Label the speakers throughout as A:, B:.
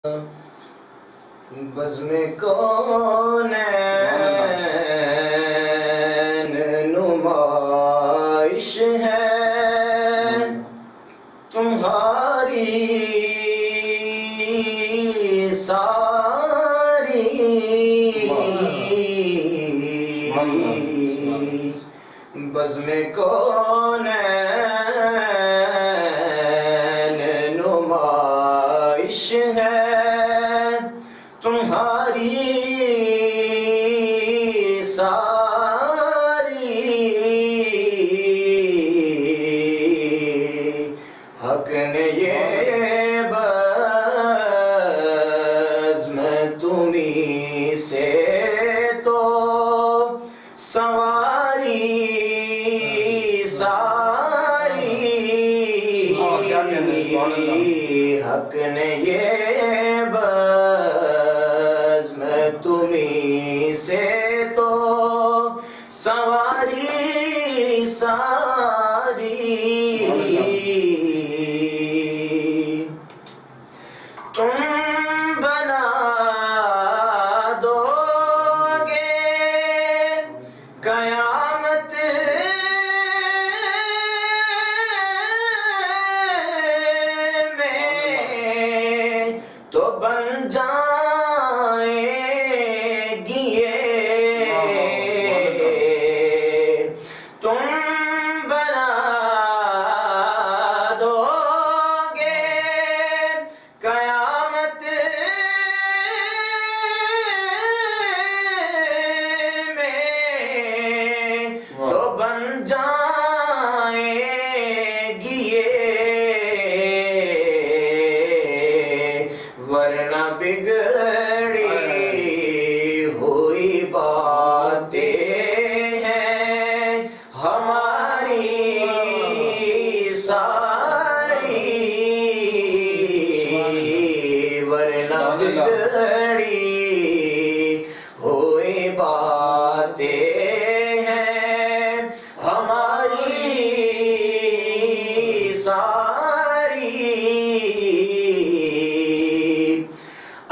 A: بزم کونین نمائش ہے تمہاری ساری، بزم کونین نمائش ہے تمہاری ساری، حق نے یہ بزم تمہیں سے تو سواری ساری، حق نے یہ تمہیں سے تو سواری ساری، تم بنا دو گے قیامت میں تو بن جائیں ورنہ بگڑی ہوئی باتیں ہیں ہماری ساری، ورنہ بگڑی ہوئی باتیں ہیں ہماری ساری،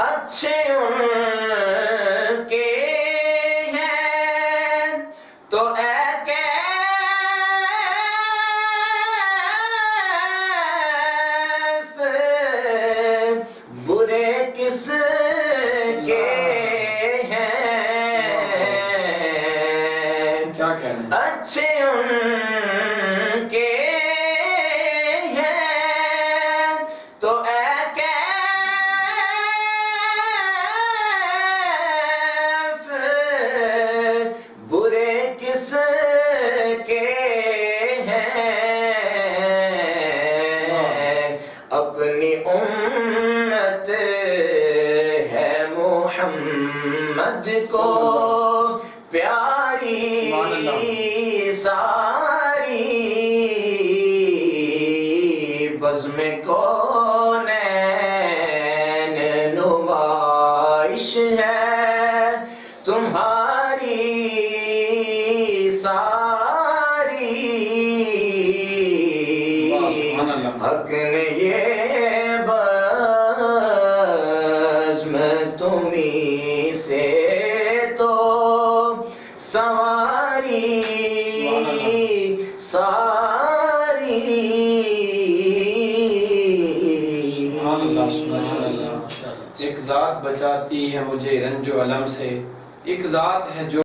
A: اچھے ان کے ہیں تو اے کیف، برے کس کے ہیں، اچھے ان کے ہیں تو اے کس کے ہیں، اپنی امت ہے محمد کو پیاری ساری، بزم کونین نمائش ہے تمہاری ساری، حق نے یہ بزم تمہیں سے تو سواری ساری،
B: ایک ذات بچاتی ہے مجھے رنج و الم سے، ایک ذات ہے جو